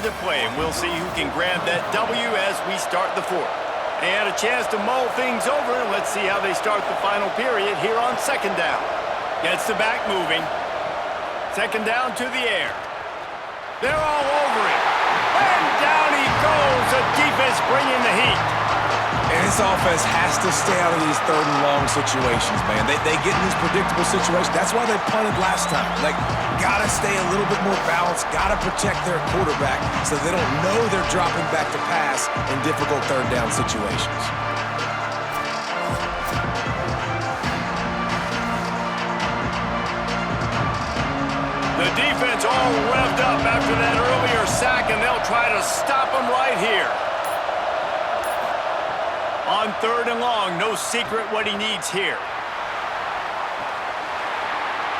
at play, and we'll see who can grab that W as we start the fourth. And a chance to mull things over. Let's see how they start the final period here on second down. Gets the back moving. Second down to the air. They're all over it. And down he goes. The defense bringing the heat. And this offense has to stay out of these third and long situations, man. They get in these predictable situations. That's why they punted last time. Like, gotta stay a little bit more balanced, gotta protect their quarterback so they don't know they're dropping back to pass in difficult third down situations. The defense all revved up after that earlier sack, and they'll try to stop them right here. On third and long, no secret what he needs here.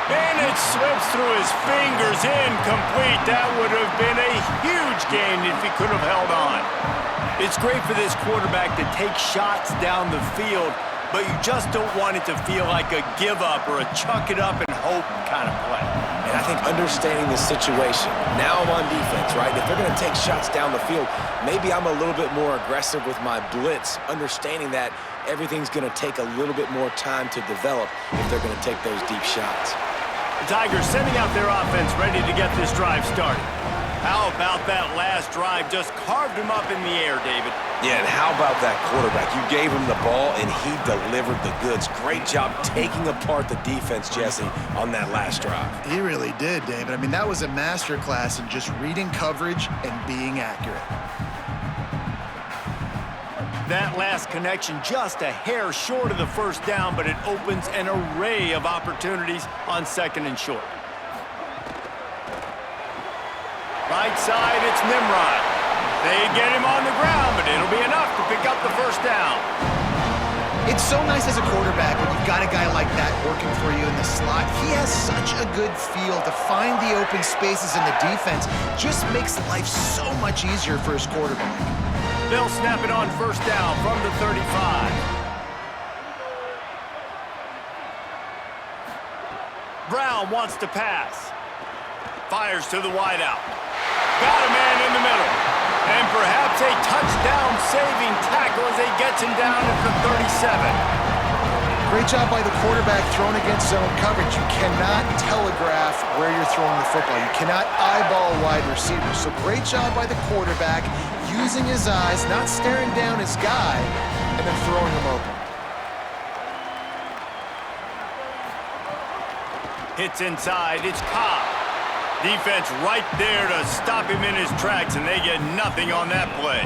And it slips through his fingers, incomplete. That would have been a huge gain if he could have held on. It's great for this quarterback to take shots down the field, but you just don't want it to feel like a give up or a chuck it up and hope kind of play. And I think understanding the situation, now I'm on defense, right? If they're going to take shots down the field, maybe I'm a little bit more aggressive with my blitz, understanding that everything's going to take a little bit more time to develop if they're going to take those deep shots. The Tigers sending out their offense ready to get this drive started. How about that last drive? Just carved him up in the air, David. Yeah, and how about that quarterback? You gave him the ball, and he delivered the goods. Great job taking apart the defense, Jesse, on that last drive. He really did, David. I mean, that was a masterclass in just reading coverage and being accurate. That last connection just a hair short of the first down, but it opens an array of opportunities on second and short. Right side, it's Nimrod. They get him on the ground, but it'll be enough to pick up the first down. It's so nice as a quarterback when you've got a guy like that working for you in the slot. He has such a good feel to find the open spaces in the defense. Just makes life so much easier for his quarterback. They'll snap it on first down from the 35. Brown wants to pass. Fires to the wideout. Got a man in the middle. And perhaps a touchdown-saving tackle as he gets him down at the 37. Great job by the quarterback thrown against zone coverage. You cannot telegraph where you're throwing the football. You cannot eyeball wide receivers. So great job by the quarterback using his eyes, not staring down his guy, and then throwing him open. Hits inside, it's Cobb. Defense right there to stop him in his tracks, and they get nothing on that play.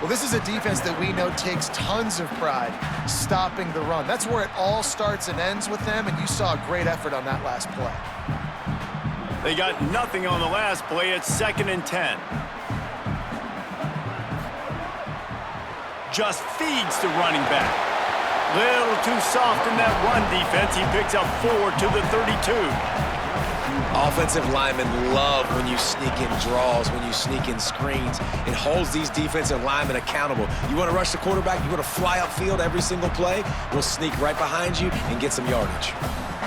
Well, this is a defense that we know takes tons of pride stopping the run. That's where it all starts and ends with them, and you saw a great effort on that last play. They got nothing on the last play. It's 2nd and 10. Just feeds the running back. Little too soft in that run defense. He picks up 4 to the 32. Offensive linemen love when you sneak in draws, when you sneak in screens. It holds these defensive linemen accountable. You want to rush the quarterback, you want to fly upfield every single play, we'll sneak right behind you and get some yardage.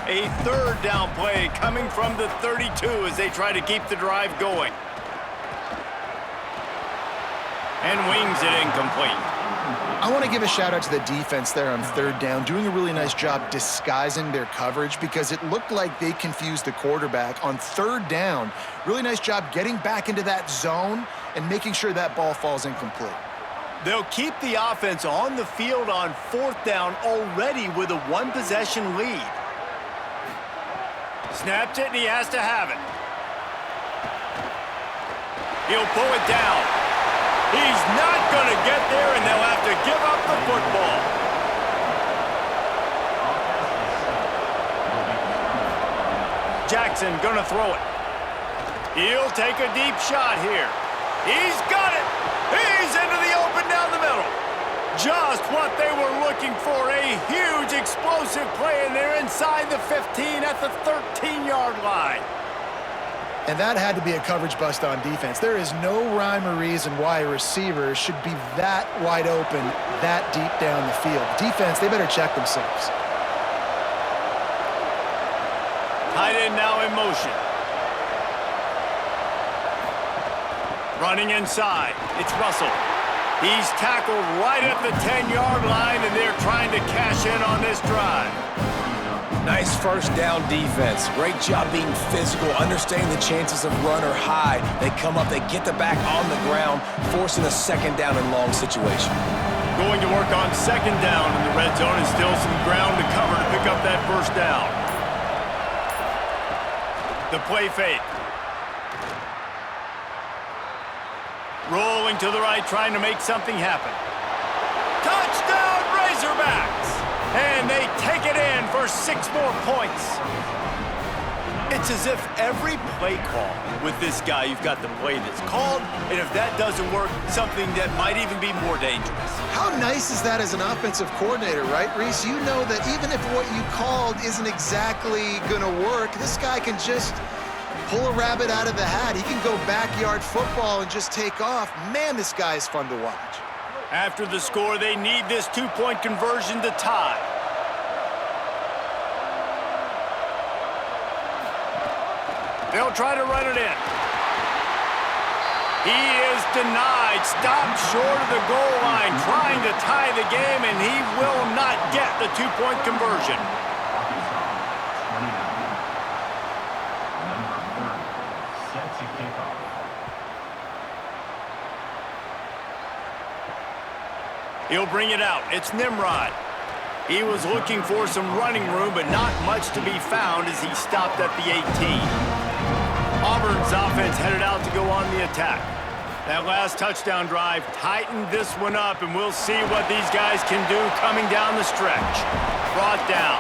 A third down play coming from the 32 as they try to keep the drive going. And wings it incomplete. I want to give a shout out to the defense there on third down, doing a really nice job disguising their coverage because it looked like they confused the quarterback on third down. Really nice job getting back into that zone and making sure that ball falls incomplete. They'll keep the offense on the field on fourth down already with a one-possession lead. Snapped it, and he has to have it. He'll pull it down. He's not going to get there, and they'll have to give up the football. Jackson going to throw it. He'll take a deep shot here. He's got it. He's into the open down the middle. Just what they were looking for, a huge explosive play, and they're inside the 15 at the 13-yard line. And that had to be a coverage bust on defense. There is no rhyme or reason why a receiver should be that wide open, that deep down the field. Defense, they better check themselves. Tight end now in motion. Running inside, it's Russell. He's tackled right at the 10-yard line, and they're trying to cash in on this drive. Nice first down defense. Great job being physical, understanding the chances of run or hide. They come up, they get the back on the ground, forcing a second down and long situation. Going to work on second down in the red zone, and still some ground to cover to pick up that first down. The play fake. Rolling to the right, trying to make something happen. Touchdown, Razorbacks! And they take it in for 6 more points. It's as if every play call with this guy, you've got the play that's called, and if that doesn't work, something that might even be more dangerous. How nice is that as an offensive coordinator, right, Reese? You know that even if what you called isn't exactly going to work, this guy can just pull a rabbit out of the hat. He can go backyard football and just take off. Man, this guy is fun to watch. After the score, they need this 2-point conversion to tie. They'll try to run it in. He is denied, stopped short of the goal line, trying to tie the game, and he will not get the 2-point conversion. He'll bring it out. It's Nimrod. He was looking for some running room, but not much to be found as he stopped at the 18. Auburn's offense headed out to go on the attack. That last touchdown drive tightened this one up, and we'll see what these guys can do coming down the stretch. Brought down.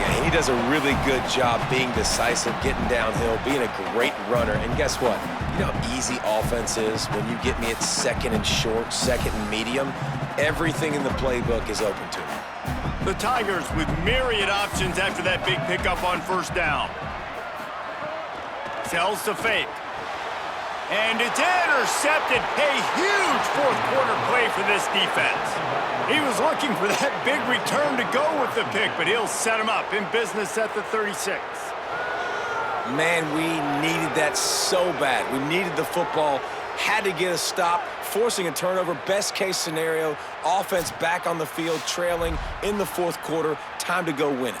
Yeah, he does a really good job being decisive, getting downhill, being a great runner. And guess what? You know how easy offense is when you get me at second and short, second and medium? Everything in the playbook is open to me. The Tigers with myriad options after that big pickup on first down. Sells to fake. And it's intercepted. A huge fourth-quarter play for this defense. He was looking for that big return to go with the pick, but he'll set him up in business at the 36. Man, we needed that so bad. We needed the football, had to get a stop, forcing a turnover. Best case scenario, offense back on the field, trailing in the fourth quarter. Time to go win it.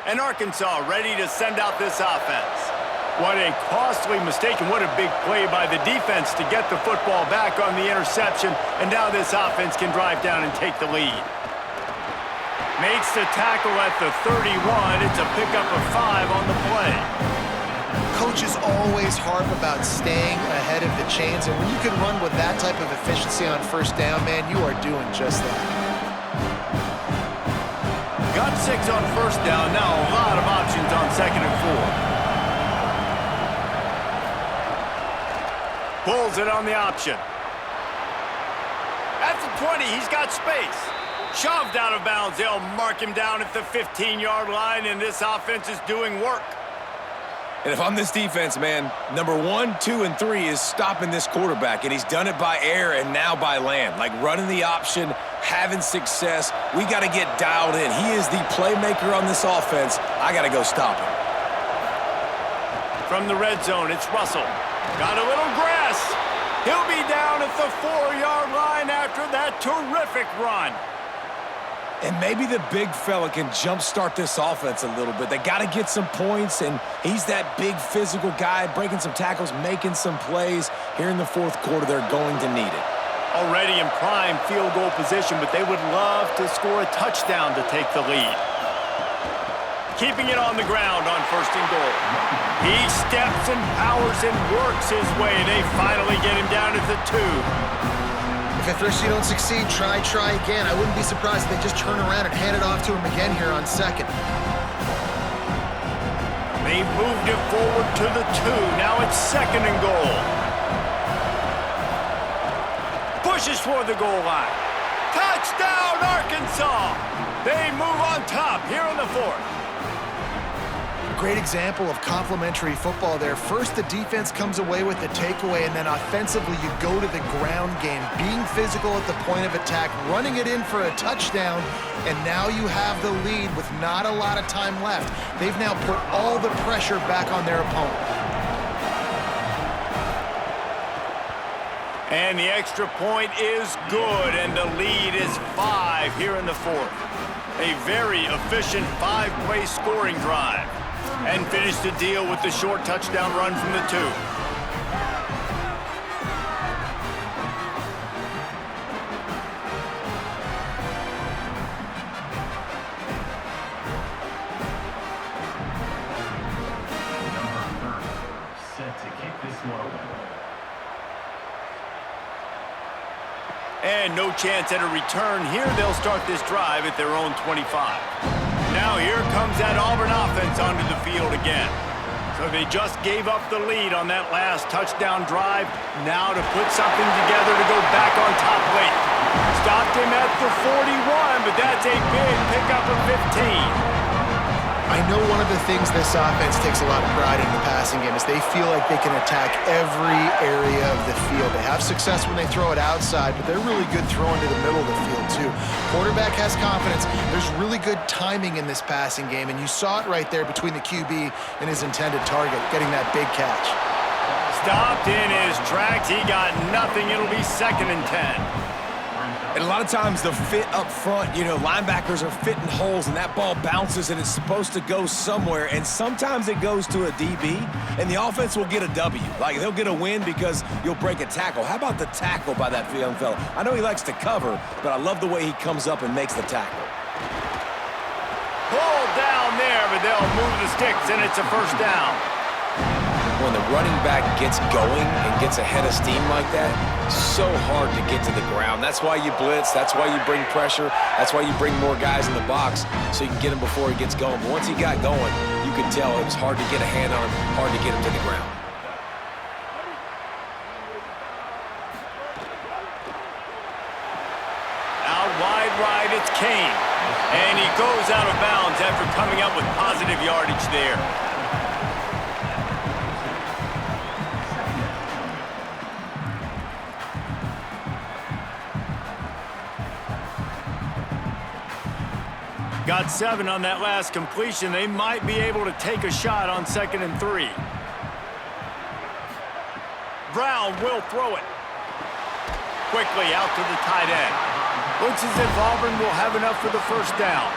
And Arkansas ready to send out this offense. What a costly mistake and what a big play by the defense to get the football back on the interception. And now this offense can drive down and take the lead. Makes the tackle at the 31. It's a pickup of 5 on the play. Coaches always harp about staying ahead of the chains, and when you can run with that type of efficiency on first down, man, you are doing just that. Got 6 on first down. Now a lot of options on second and 4. Pulls it on the option. At the 20, he's got space. Shoved out of bounds. They'll mark him down at the 15-yard line, and this offense is doing work. And if I'm this defense, man, number 1, 2, and 3 is stopping this quarterback, and he's done it by air and now by land. Like running the option, having success. We got to get dialed in. He is the playmaker on this offense. I got to go stop him. From the red zone, it's Russell. Got a little grass. He'll be down at the 4-yard line after that terrific run. And maybe the big fella can jumpstart this offense a little bit. They got to get some points, and he's that big physical guy, breaking some tackles, making some plays. Here in the fourth quarter, they're going to need it. Already in prime field goal position, but they would love to score a touchdown to take the lead. Keeping it on the ground on first and goal. He steps and powers and works his way. They finally get him down at the 2. If at first you don't succeed, try again. I wouldn't be surprised if they just turn around and hand it off to him again here on second. They moved it forward to the 2. Now it's second and goal. Pushes for the goal line. Touchdown, Arkansas! They move on top here in the 4th. Great example of complementary football there. First, the defense comes away with the takeaway, and then offensively, you go to the ground game, being physical at the point of attack, running it in for a touchdown, and now you have the lead with not a lot of time left. They've now put all the pressure back on their opponent. And the extra point is good, and the lead is 5 here in the fourth. A very efficient 5-play scoring drive. And finish the deal with the short touchdown run from the 2. Set to kick this one away. And no chance at a return here. They'll start this drive at their own 25. Now here comes that Auburn offense onto the field again. So they just gave up the lead on that last touchdown drive. Now to put something together to go back on top late. Stopped him at the 41, but that's a big pickup of 15. I know one of the things this offense takes a lot of pride in the passing game is they feel like they can attack every area of the field. They have success when they throw it outside, but they're really good throwing to the middle of the field too. Quarterback has confidence. There's really good timing in this passing game, and you saw it right there between the QB and his intended target, getting that big catch. Stopped in his tracks. He got nothing. It'll be 2nd and 10. And a lot of times the fit up front, you know, linebackers are fitting holes and that ball bounces and it's supposed to go somewhere. And sometimes it goes to a DB and the offense will get a W. Like they'll get a win because you'll break a tackle. How about the tackle by that young fella? I know he likes to cover, but I love the way he comes up and makes the tackle. Pulled down there, but they'll move the sticks and it's a 1st down. When the running back gets going and gets ahead of steam like that, so hard to get to the ground. That's why you blitz. That's why you bring pressure. That's why you bring more guys in the box so you can get him before he gets going. But once he got going, you could tell it was hard to get a hand on him, hard to get him to the ground. Out wide right, it's Kane. And he goes out of bounds after coming up with positive yardage there. Got 7 on that last completion. They might be able to take a shot on 2nd and 3. Brown will throw it. Quickly out to the tight end. Looks as if Auburn will have enough for the 1st down.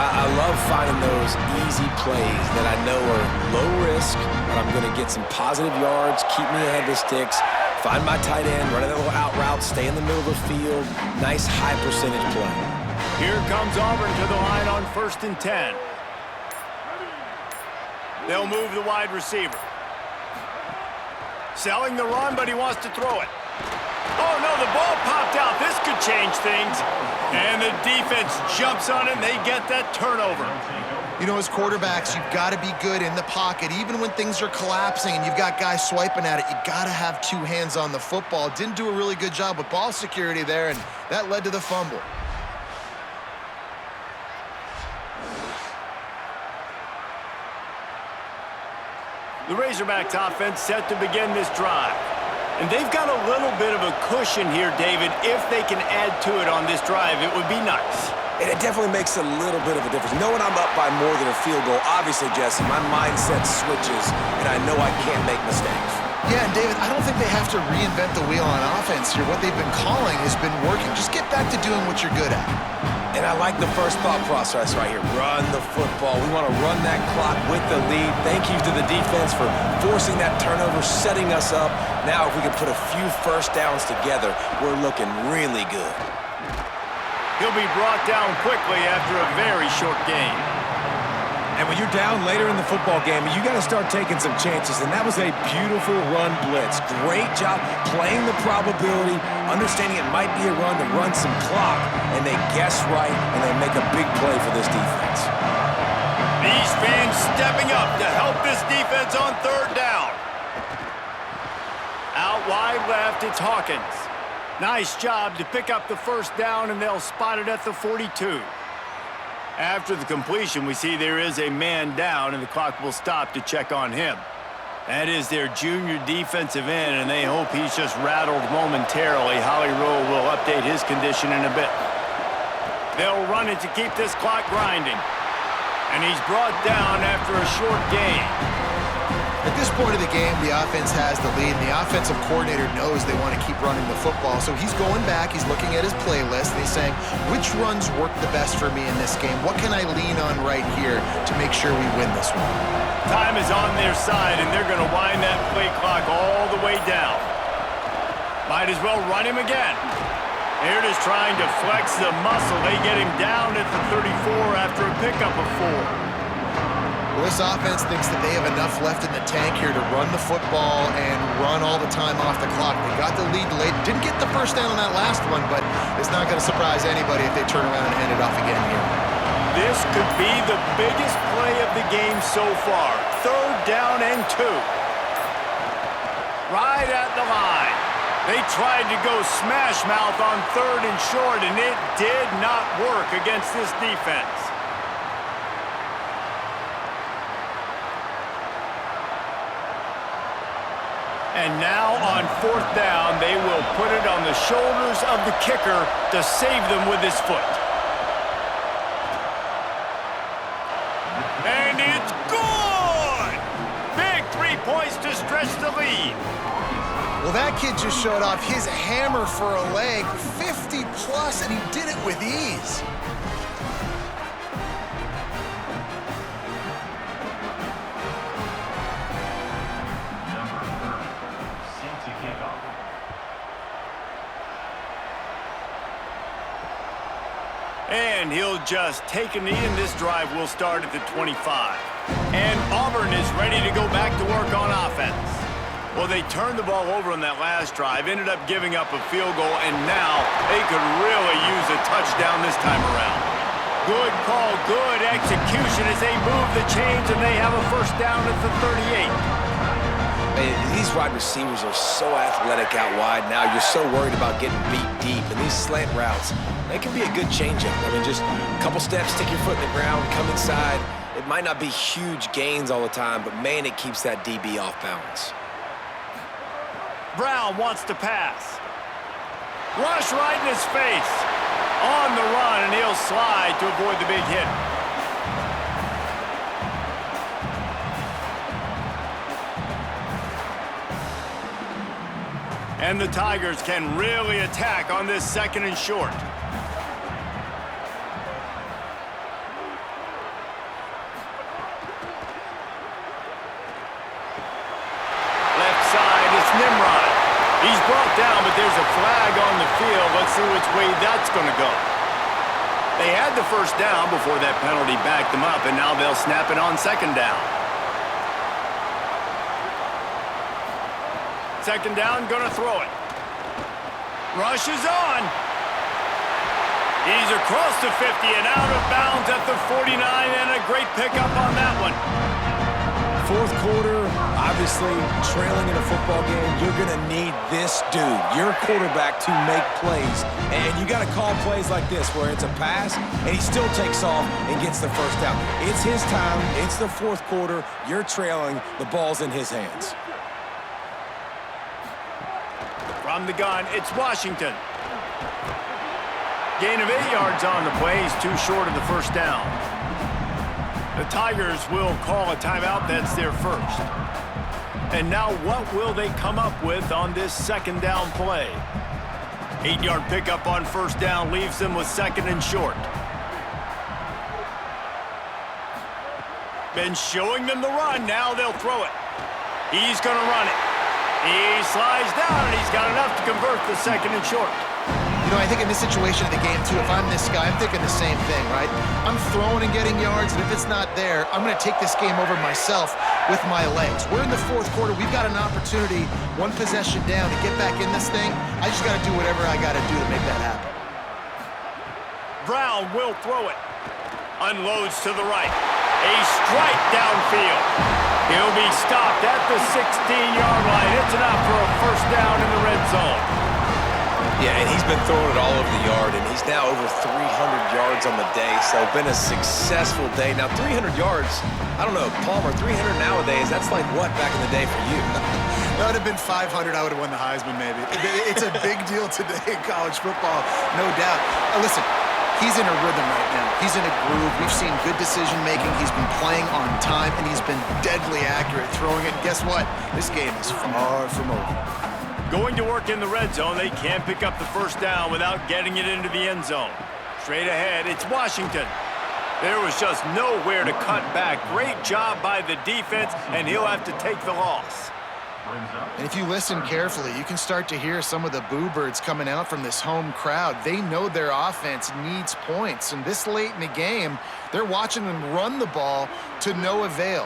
I love finding those easy plays that I know are low risk, but I'm going to get some positive yards, keep me ahead of the sticks, find my tight end, run a little out route, stay in the middle of the field. Nice high percentage play. Here comes Auburn to the line on 1st and 10. They'll move the wide receiver. Selling the run, but he wants to throw it. Oh, no, the ball popped out. This could change things. And the defense jumps on it, and they get that turnover. You know, as quarterbacks, you've got to be good in the pocket. Even when things are collapsing and you've got guys swiping at it, you got to have 2 hands on the football. Didn't do a really good job with ball security there, and that led to the fumble. The Razorbacks offense set to begin this drive. And they've got a little bit of a cushion here, David. If they can add to it on this drive, it would be nice. And it definitely makes a little bit of a difference. Knowing I'm up by more than a field goal, obviously, Jesse, my mindset switches, and I know I can't make mistakes. Yeah, and David, I don't think they have to reinvent the wheel on offense here. What they've been calling has been working. Just get back to doing what you're good at. And I like the first thought process right here. Run the football. We want to run that clock with the lead. Thank you to the defense for forcing that turnover, setting us up. Now, if we can put a few 1st downs together, we're looking really good. He'll be brought down quickly after a very short game. And when you're down later in the football game, you got to start taking some chances. And that was a beautiful run blitz. Great job playing the probability, understanding it might be a run to run some clock. And they guess right, and they make a big play for this defense. These fans stepping up to help this defense on 3rd down. Out wide left, it's Hawkins. Nice job to pick up the 1st down, and they'll spot it at the 42. After the completion, we see there is a man down, and the clock will stop to check on him. That is their junior defensive end, and they hope he's just rattled momentarily. Holly Rowe will update his condition in a bit. They'll run it to keep this clock grinding. And he's brought down after a short gain. At this point of the game, the offense has the lead, and the offensive coordinator knows they want to keep running the football. So he's going back, he's looking at his playlist, and he's saying, which runs work the best for me in this game? What can I lean on right here to make sure we win this one? Time is on their side, and they're going to wind that play clock all the way down. Might as well run him again. They're just trying to flex the muscle. They get him down at the 34 after a pickup of 4. Well, this offense thinks that they have enough left in the tank here to run the football and run all the time off the clock. They got the lead late. Didn't get the first down on that last one, but it's not going to surprise anybody if they turn around and hand it off again here. This could be the biggest play of the game so far. 3rd down and 2. Right at the line. They tried to go smash mouth on 3rd and short, and it did not work against this defense. And now on 4th down, they will put it on the shoulders of the kicker to save them with his foot. And it's good! Big 3 points to stretch the lead. Well, that kid just showed off his hammer for a leg, 50-plus, and he did it with ease. And he'll just take a knee, and this drive will start at the 25. And Auburn is ready to go back to work on offense. Well, they turned the ball over on that last drive, ended up giving up a field goal, and now they could really use a touchdown this time around. Good call, good execution as they move the chains, and they have a first down at the 38. These wide receivers are so athletic out wide now. You're so worried about getting beat deep. And these slant routes, they can be a good changeup. I mean, just a couple steps, stick your foot in the ground, come inside. It might not be huge gains all the time, but, man, it keeps that DB off balance. Brown wants to pass. Rush right in his face. On the run, and he'll slide to avoid the big hit. And the Tigers can really attack on this 2nd and short. Left side, it's Nimrod. He's brought down, but there's a flag on the field. Let's see which way that's going to go. They had the first down before that penalty backed them up, and now they'll snap it on 2nd down. 2nd down, gonna throw it. Rush is on. He's across the 50 and out of bounds at the 49, and a great pickup on that one. 4th quarter, obviously, trailing in a football game, you're going to need this dude, your quarterback, to make plays. And you got to call plays like this where it's a pass, and he still takes off and gets the first down. It's his time. It's the 4th quarter. You're trailing. The ball's in his hands. From the gun, it's Washington. Gain of 8 yards on the play. He's too short of the first down. The Tigers will call a timeout. That's their first. And now what will they come up with on this 2nd down play? 8-yard pickup on 1st down leaves them with 2nd and short. Been showing them the run. Now they'll throw it. He's going to run it. He slides down, and he's got enough to convert the 2nd and short. You know, I think in this situation of the game, too, if I'm this guy, I'm thinking the same thing, right? I'm throwing and getting yards, and if it's not there, I'm going to take this game over myself with my legs. We're in the 4th quarter. We've got an opportunity, 1 possession down, to get back in this thing. I just got to do whatever I got to do to make that happen. Brown will throw it. Unloads to the right. A strike downfield. He'll be stopped at the 16-yard line. It's enough for a first down in the red zone. Yeah, and he's been throwing it all over the yard, and he's now over 300 yards on the day, so been a successful day. Now, 300 yards, I don't know, Palmer, 300 nowadays, that's like what back in the day for you? That would have been 500. I would have won the Heisman, maybe. It's a big deal today in college football, no doubt. Listen, he's in a rhythm right now. He's in a groove. We've seen good decision-making. He's been playing on time, and he's been deadly accurate throwing it. And guess what? This game is far from over. Going to work in the red zone, they can't pick up the first down without getting it into the end zone. Straight ahead, it's Washington. There was just nowhere to cut back. Great job by the defense, and he'll have to take the loss. And if you listen carefully, you can start to hear some of the boo birds coming out from this home crowd. They know their offense needs points, and this late in the game, they're watching them run the ball to no avail.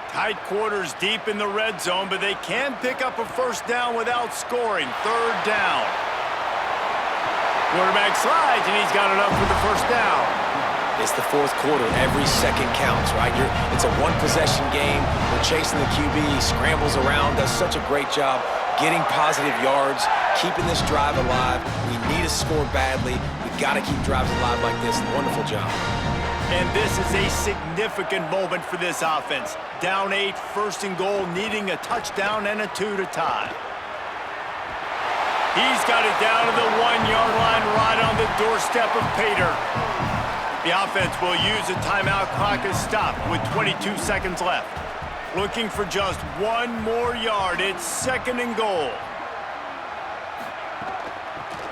Tight quarters deep in the red zone, but they can pick up a first down without scoring. Third down. Quarterback slides, and he's got enough for the first down. It's the fourth quarter. Every second counts, right? It's a one-possession game. We're chasing the QB. He scrambles around, does such a great job getting positive yards, keeping this drive alive. We need to score badly. We've got to keep drives alive like this. Wonderful job. And this is a significant moment for this offense. Down 8, first and goal, needing a touchdown and a 2 to tie. He's got it down to the 1-yard line right on the doorstep of Pater. The offense will use a timeout. Clock is stopped with 22 seconds left. Looking for just one more yard. It's second and goal.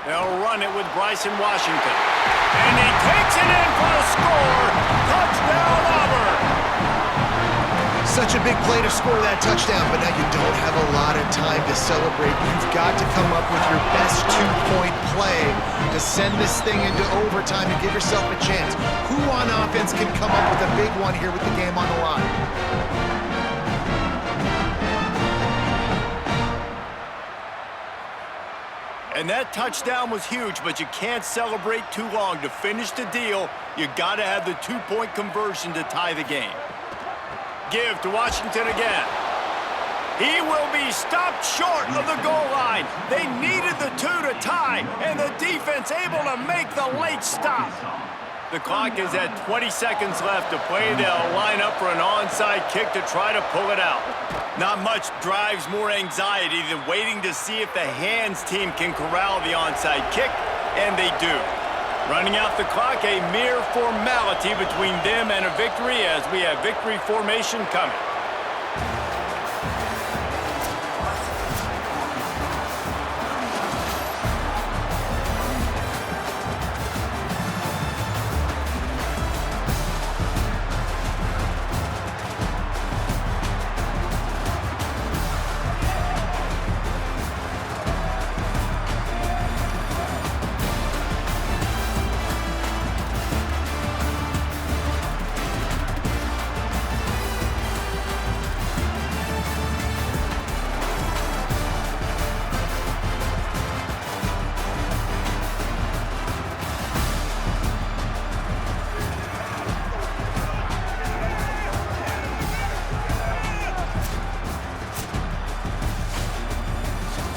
They'll run it with Bryson Washington. And he takes it in for a score. Touchdown, Auburn. Such a big play to score that touchdown, but now you don't have a lot of time to celebrate. You've got to come up with your best two-point play to send this thing into overtime and give yourself a chance. Who on offense can come up with a big one here with the game on the line? And that touchdown was huge, but you can't celebrate too long. To finish the deal, you got to have the two-point conversion to tie the game. Give to Washington again. He will be stopped short of the goal line. They needed the 2 to tie, and the defense able to make the late stop. The clock is at 20 seconds left to play. They'll line up for an onside kick to try to pull it out. Not much drives more anxiety than waiting to see if the hands team can corral the onside kick, and they do. Running out the clock, a mere formality between them and a victory as we have victory formation coming.